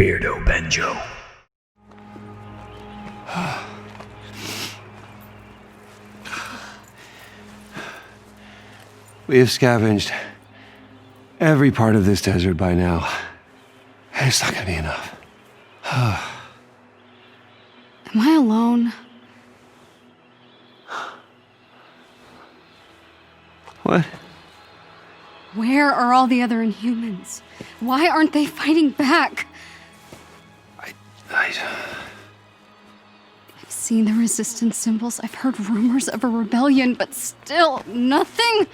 Beardo Banjo. We have scavenged every part of this desert by now. It's not gonna be enough. Am I alone? What? Where are all the other Inhumans? Why aren't they fighting back? I've seen the resistance symbols. I've heard rumors of a rebellion, but still nothing.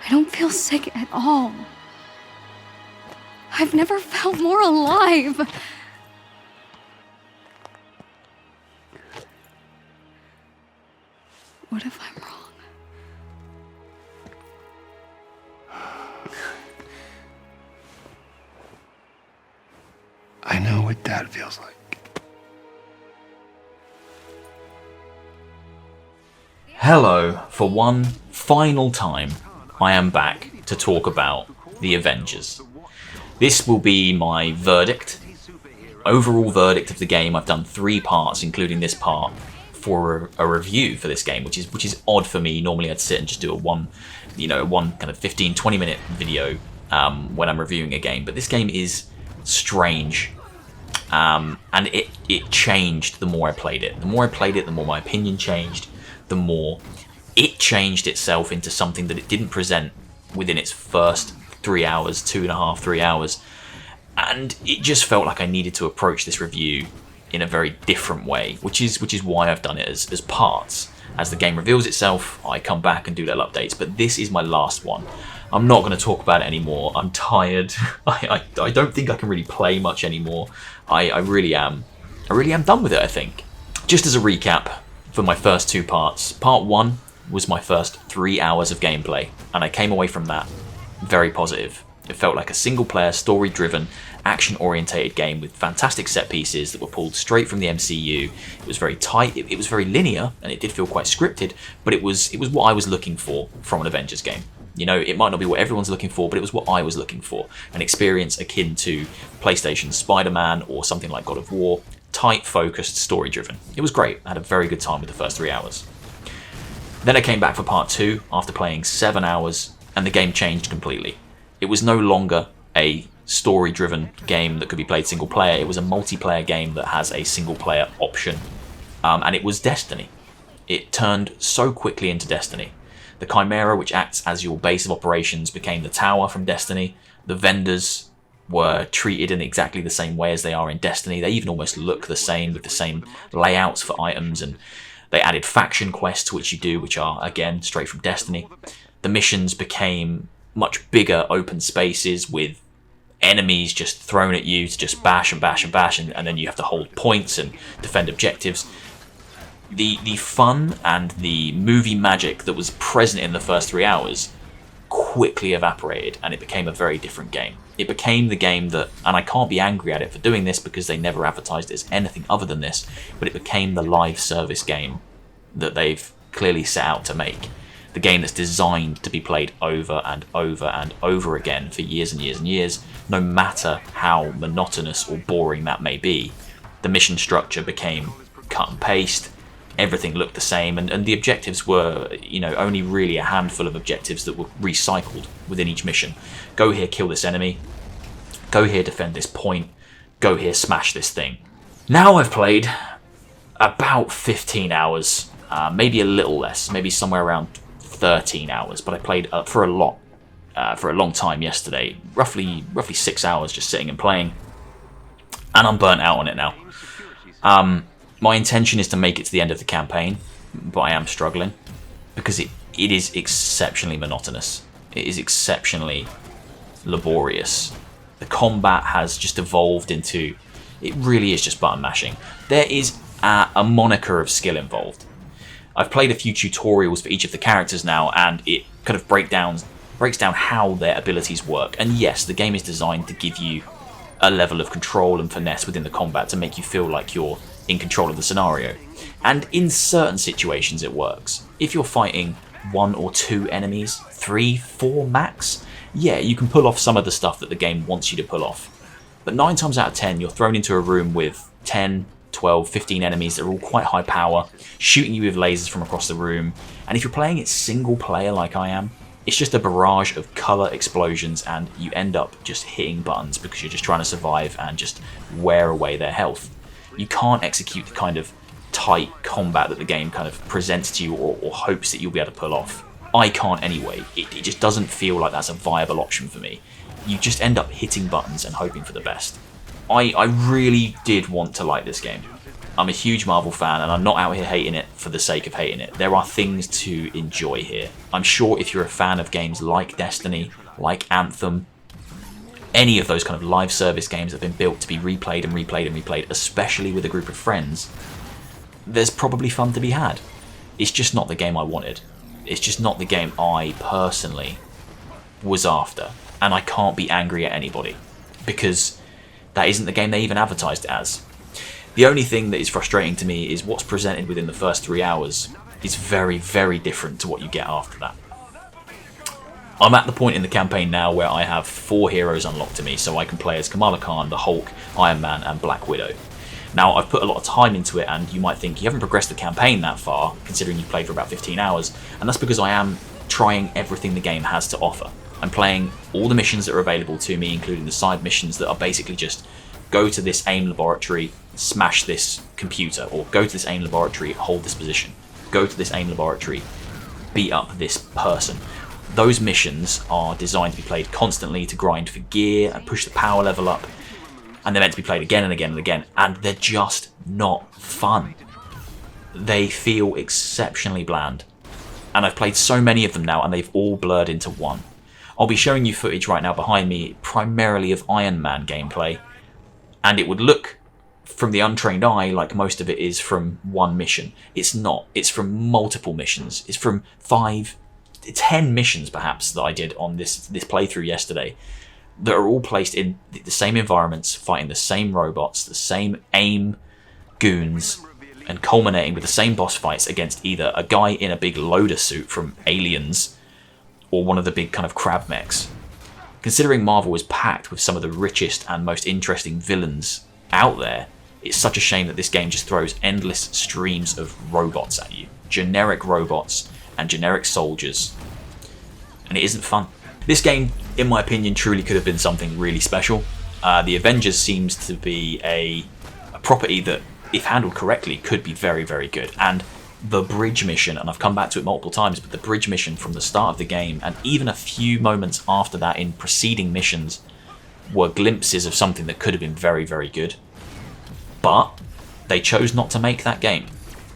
I don't feel sick at all. I've never felt more alive. What if I'm wrong? I know what that feels like. Hello, for one final time, I am back to talk about the Avengers. This will be my overall verdict of the game. I've done 3 parts, including this part, for a review for this game, which is odd for me. Normally I'd sit and just do a one kind of 15-20 minute video when I'm reviewing a game, but this game is strange, and it changed the more I played it. The more I played it, the more my opinion changed, the more it changed itself into something that it didn't present within its first 3 hours, 2.5, 3 hours, and it just felt like I needed to approach this review in a very different way, which is why I've done it as parts. As the game reveals itself, I come back and do little updates, but this is my last one. I'm not going to talk about it anymore. I'm tired. I don't think I can really play much anymore. I really am done with it, I think. Just as a recap for my first 2 parts, part 1 was my first 3 hours of gameplay, and I came away from that very positive. It felt like a single-player, story-driven, action-orientated game with fantastic set pieces that were pulled straight from the MCU. It was very tight, it was very linear, and it did feel quite scripted, but it was what I was looking for from an Avengers game. You know, it might not be what everyone's looking for, but it was what I was looking for. An experience akin to PlayStation's Spider-Man or something like God of War. Tight, focused, story-driven. It was great. I had a very good time with the first 3 hours. Then I came back for part 2 after playing 7 hours, and the game changed completely. It was no longer a story-driven game that could be played single player. It was a multiplayer game that has a single player option, and it was Destiny. It turned so quickly into Destiny. The Chimera, which acts as your base of operations, became the tower from Destiny. The vendors were treated in exactly the same way as they are in Destiny. They even almost look the same, with the same layouts for items, and they added faction quests, which you do, which are, again, straight from Destiny. The missions became much bigger open spaces with enemies just thrown at you to just bash and bash and bash, and then you have to hold points and defend objectives. The fun and the movie magic that was present in the first 3 hours quickly evaporated, and it became a very different game. It became the game that, and I can't be angry at it for doing this because they never advertised it as anything other than this, but it became the live service game that they've clearly set out to make. The game that's designed to be played over and over and over again for years and years and years, no matter how monotonous or boring that may be. The mission structure became cut and paste, everything looked the same, and the objectives were, only really a handful of objectives that were recycled within each mission. Go here, kill this enemy. Go here, defend this point. Go here, smash this thing. Now I've played about 15 hours, maybe a little less, maybe somewhere around 13 hours, but I played for a long time yesterday, roughly 6 hours just sitting and playing, and I'm burnt out on it now. My intention is to make it to the end of the campaign, but I am struggling because it is exceptionally monotonous. It is exceptionally laborious. The combat has just evolved into, it really is just button mashing. There is a moniker of skill involved. I've played a few tutorials for each of the characters now, and it kind of breaks down how their abilities work. And yes, the game is designed to give you a level of control and finesse within the combat to make you feel like you're in control of the scenario. And in certain situations it works. If you're fighting 1 or 2 enemies, 3, 4 max, yeah, you can pull off some of the stuff that the game wants you to pull off. But 9 times out of 10, you're thrown into a room with 10, 12, 15 enemies that are all quite high power, shooting you with lasers from across the room. And if you're playing it single player like I am, it's just a barrage of colour explosions, and you end up just hitting buttons because you're just trying to survive and just wear away their health. You can't execute the kind of tight combat that the game kind of presents to you or hopes that you'll be able to pull off. I can't anyway. It just doesn't feel like that's a viable option for me. You just end up hitting buttons and hoping for the best. I really did want to like this game. I'm a huge Marvel fan, and I'm not out here hating it for the sake of hating it. There are things to enjoy here. I'm sure if you're a fan of games like Destiny, like Anthem, any of those kind of live service games that have been built to be replayed and replayed and replayed, especially with a group of friends, there's probably fun to be had. It's just not the game I wanted. It's just not the game I personally was after. And I can't be angry at anybody, because that isn't the game they even advertised it as. The only thing that is frustrating to me is what's presented within the first 3 hours is very, very different to what you get after that. I'm at the point in the campaign now where I have 4 heroes unlocked to me, so I can play as Kamala Khan, the Hulk, Iron Man and Black Widow. Now, I've put a lot of time into it, and you might think you haven't progressed the campaign that far, considering you've played for about 15 hours, and that's because I am trying everything the game has to offer. I'm playing all the missions that are available to me, including the side missions that are basically just go to this AIM laboratory, smash this computer, or go to this AIM laboratory, hold this position. Go to this AIM laboratory, beat up this person. Those missions are designed to be played constantly to grind for gear and push the power level up, and they're meant to be played again and again and again, and they're just not fun. They feel exceptionally bland, and I've played so many of them now, and they've all blurred into one. I'll be showing you footage right now behind me, primarily of Iron Man gameplay, and it would look from the untrained eye like most of it is from one mission. It's not. It's from multiple missions. It's from 5, 10 missions perhaps that I did on this playthrough yesterday, that are all placed in the same environments, fighting the same robots, the same AIM goons, and culminating with the same boss fights against either a guy in a big loader suit from Aliens or one of the big kind of crab mechs. Considering Marvel is packed with some of the richest and most interesting villains out there, it's such a shame that this game just throws endless streams of robots at you. Generic robots and generic soldiers. And it isn't fun. This game, in my opinion, truly could have been something really special. The Avengers seems to be a property that, if handled correctly, could be very, very good. And the bridge mission, and I've come back to it multiple times, but the bridge mission from the start of the game, and even a few moments after that in preceding missions, were glimpses of something that could have been very, very good. But they chose not to make that game.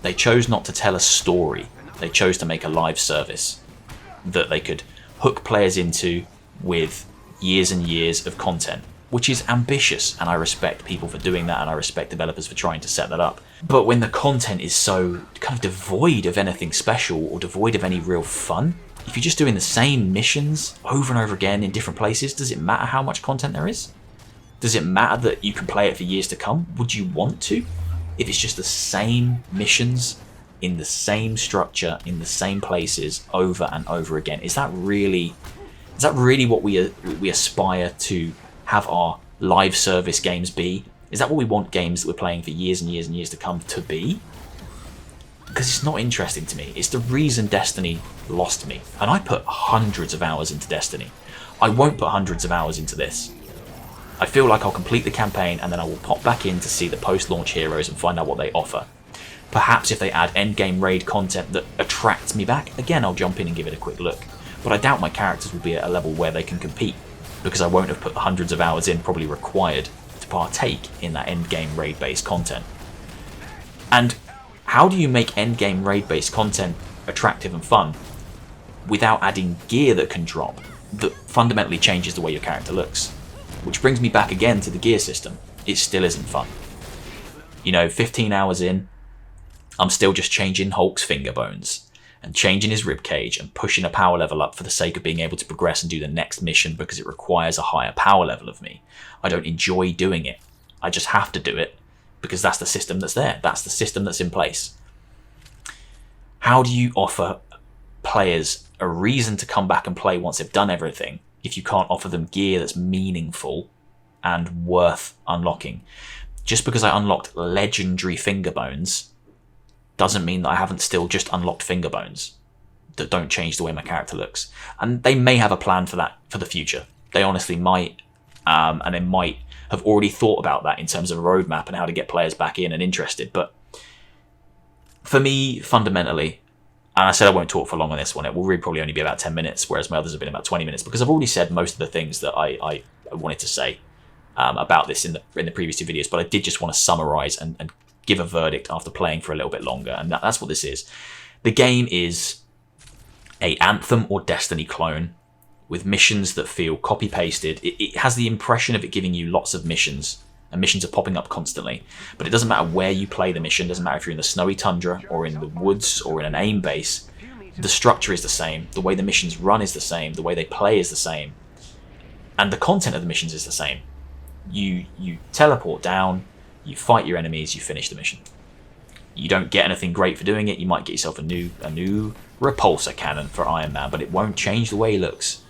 They chose not to tell a story. They chose to make a live service that they could hook players into with years and years of content, which is ambitious, and I respect people for doing that, and I respect developers for trying to set that up. But when the content is so kind of devoid of anything special or devoid of any real fun, if you're just doing the same missions over and over again in different places, does it matter how much content there is? Does it matter that you can play it for years to come? Would you want to? If it's just the same missions in the same structure, in the same places over and over again, is that really what we aspire to have our live service games be? Is that what we want games that we're playing for years and years and years to come to be? Because it's not interesting to me. It's the reason Destiny lost me. And I put hundreds of hours into Destiny. I won't put hundreds of hours into this. I feel like I'll complete the campaign and then I will pop back in to see the post-launch heroes and find out what they offer. Perhaps if they add endgame raid content that attracts me back, again I'll jump in and give it a quick look. But I doubt my characters will be at a level where they can compete, because I won't have put the hundreds of hours in probably required to partake in that endgame raid-based content. And how do you make endgame raid-based content attractive and fun without adding gear that can drop, that fundamentally changes the way your character looks? Which brings me back again to the gear system. It still isn't fun. 15 hours in, I'm still just changing Hulk's finger bones and changing his ribcage and pushing a power level up for the sake of being able to progress and do the next mission because it requires a higher power level of me. I don't enjoy doing it. I just have to do it because that's the system that's there. That's the system that's in place. How do you offer players a reason to come back and play once they've done everything if you can't offer them gear that's meaningful and worth unlocking. Just because I unlocked legendary finger bones doesn't mean that I haven't still just unlocked finger bones that don't change the way my character looks. And they may have a plan for that for the future. They honestly might, and they might have already thought about that in terms of a roadmap and how to get players back in and interested. But for me, fundamentally, and I said I won't talk for long on this one, it will really probably only be about 10 minutes, whereas my others have been about 20 minutes, because I've already said most of the things that I wanted to say about this in the previous 2 videos, but I did just want to summarize and give a verdict after playing for a little bit longer, and that's what this is. The game is a Anthem or Destiny clone with missions that feel copy-pasted. It has the impression of it giving you lots of missions, and missions are popping up constantly, but it doesn't matter where you play the mission. It doesn't matter if you're in the snowy tundra or in the woods or in an aim base. The structure is the same, the way the missions run is the same, the way they play is the same, and the content of the missions is the same. You teleport down, you fight your enemies, you finish the mission. You don't get anything great for doing it. You might get yourself a new repulsor cannon for Iron Man, but it won't change the way he looks.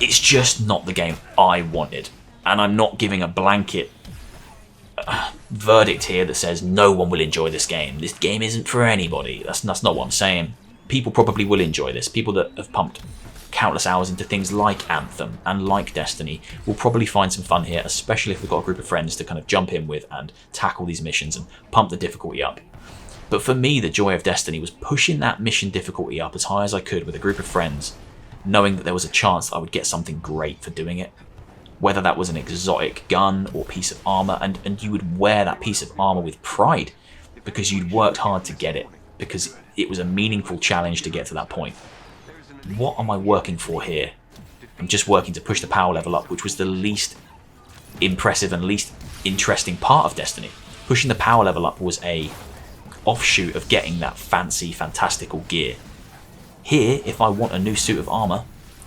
It's just not the game I wanted. And I'm not giving a blanket verdict here that says no one will enjoy this game. This game isn't for anybody. That's not what I'm saying. People probably will enjoy this. People that have pumped countless hours into things like Anthem and like Destiny will probably find some fun here, especially if we've got a group of friends to kind of jump in with and tackle these missions and pump the difficulty up. But for me, the joy of Destiny was pushing that mission difficulty up as high as I could with a group of friends, knowing that there was a chance that I would get something great for doing it. Whether that was an exotic gun or piece of armor, and you would wear that piece of armor with pride because you'd worked hard to get it, because it was a meaningful challenge to get to that point. What am I working for here? I'm just working to push the power level up, which was the least impressive and least interesting part of Destiny. Pushing the power level up was a offshoot of getting that fancy, fantastical gear. Here, if I want a new suit of armor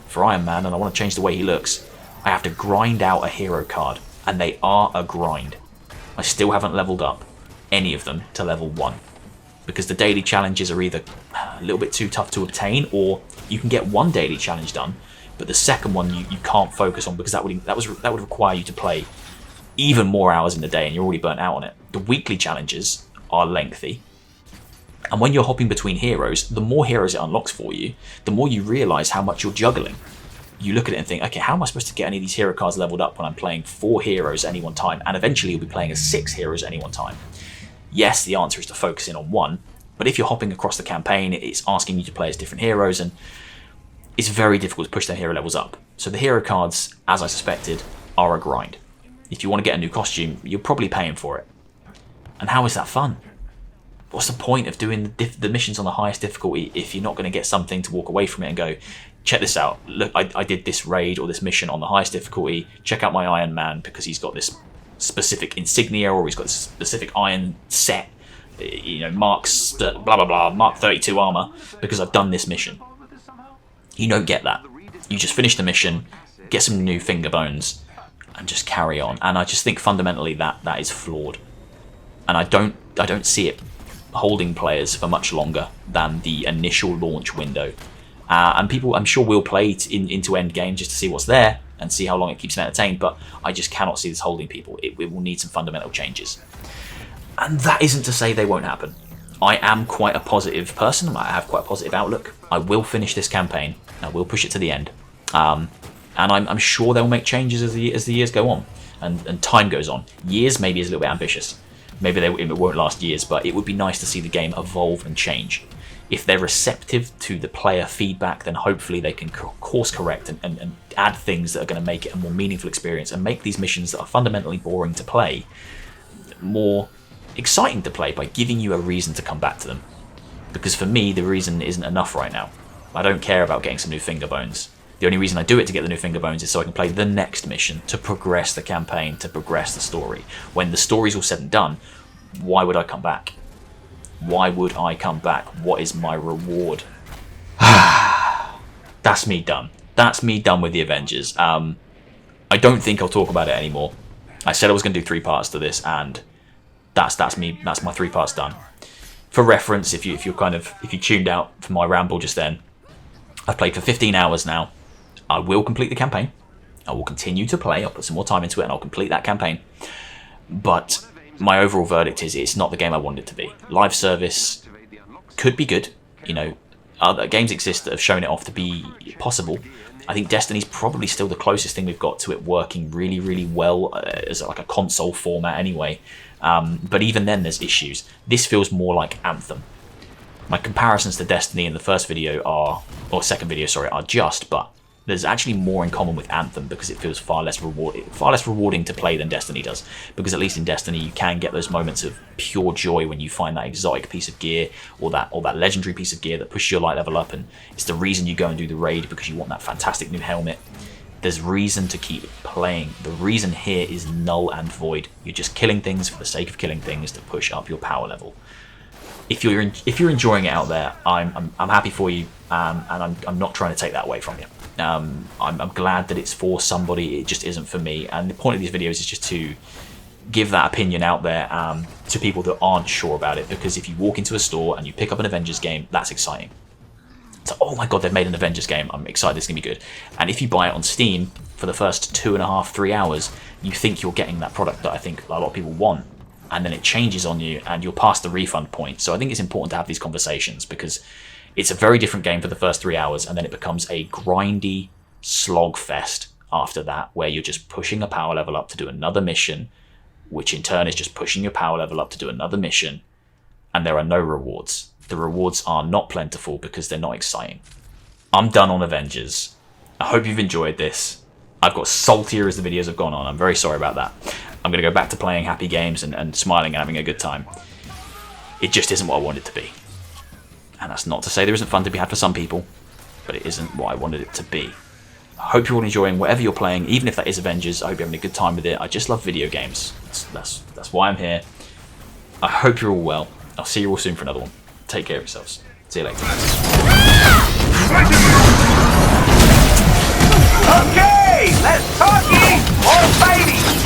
for Iron Man and I want to change the way he looks, I have to grind out a hero card, and they are a grind. I still haven't leveled up any of them to level 1, because the daily challenges are either a little bit too tough to obtain, or you can get one daily challenge done, but the second one you can't focus on, because that would require you to play even more hours in the day, and you're already burnt out on it. The weekly challenges are lengthy, and when you're hopping between heroes, the more heroes it unlocks for you, the more you realise how much you're juggling. You look at it and think, okay, how am I supposed to get any of these hero cards leveled up when I'm playing 4 heroes at any one time, and eventually you'll be playing as 6 heroes at any one time? Yes, the answer is to focus in on one, but if you're hopping across the campaign, it's asking you to play as different heroes, and it's very difficult to push their hero levels up. So the hero cards, as I suspected, are a grind. If you want to get a new costume, you're probably paying for it. And how is that fun? What's the point of doing the missions on the highest difficulty if you're not going to get something to walk away from it and go, check this out, look, I did this raid or this mission on the highest difficulty, check out my Iron Man because he's got this specific insignia or he's got this specific iron set, marks, blah blah blah, Mark 32 armor, because I've done this mission. You don't get that. You just finish the mission, get some new finger bones, and just carry on. And I just think fundamentally that is flawed. And I don't see it holding players for much longer than the initial launch window. And people, I'm sure, will play it into end game just to see what's there and see how long it keeps them entertained, but I just cannot see this holding people. It will need some fundamental changes. And that isn't to say they won't happen. I am quite a positive person. I have quite a positive outlook. I will finish this campaign. I will push it to the end. And I'm sure they'll make changes as the years go on and time goes on. Years maybe is a little bit ambitious. Maybe it won't last years, but it would be nice to see the game evolve and change. If they're receptive to the player feedback, then hopefully they can course correct and add things that are going to make it a more meaningful experience and make these missions that are fundamentally boring to play more exciting to play by giving you a reason to come back to them. Because for me, the reason isn't enough right now. I don't care about getting some new finger bones. The only reason I do it to get the new finger bones is so I can play the next mission, to progress the campaign, to progress the story. When the story's all said and done, why would I come back? Why would I come back? What is my reward? That's me done. That's me done with the Avengers. I don't think I'll talk about it anymore. I said I was going to do 3 parts to this, and that's me. That's my 3 parts done. For reference, if you tuned out from my ramble just then, I've played for 15 hours now. I will complete the campaign. I will continue to play. I'll put some more time into it and I'll complete that campaign. But my overall verdict is it's not the game I wanted it to be. Live service could be good. You know, other games exist that have shown it off to be possible. I think Destiny's probably still the closest thing we've got to it working really, really well as like a console format anyway. But even then there's issues. This feels more like Anthem. My comparisons to Destiny in the first video or second video, sorry, are just, but there's actually more in common with Anthem because it feels far less rewarding to play than Destiny does. Because at least in Destiny you can get those moments of pure joy when you find that exotic piece of gear or that legendary piece of gear that pushes your light level up, and it's the reason you go and do the raid because you want that fantastic new helmet. There's reason to keep playing. The reason here is null and void. You're just killing things for the sake of killing things to push up your power level. If you're enjoying it out there, I'm happy for you, and I'm not trying to take that away from you. I'm glad that it's for somebody. It just isn't for me. And the point of these videos is just to give that opinion out there to people that aren't sure about it. Because if you walk into a store and you pick up an Avengers game, that's exciting. It's like, oh my god, they've made an Avengers game. I'm excited. It's gonna be good. And if you buy it on Steam for the first 2.5, 3 hours, you think you're getting that product that I think a lot of people want. And then it changes on you and you're past the refund point. So I think it's important to have these conversations because it's a very different game for the first 3 hours, and then it becomes a grindy slog fest after that, where you're just pushing a power level up to do another mission, which in turn is just pushing your power level up to do another mission, and there are no rewards. The rewards are not plentiful because they're not exciting. I'm done on Avengers. I hope you've enjoyed this. I've got saltier as the videos have gone on. I'm very sorry about that. I'm going to go back to playing happy games and smiling and having a good time. It just isn't what I wanted it to be. And that's not to say there isn't fun to be had for some people, but it isn't what I wanted it to be. I hope you're all enjoying whatever you're playing, even if that is Avengers. I hope you're having a good time with it. I just love video games. That's why I'm here. I hope you're all well. I'll see you all soon for another one. Take care of yourselves. See you later. Okay, let's talk more fighting.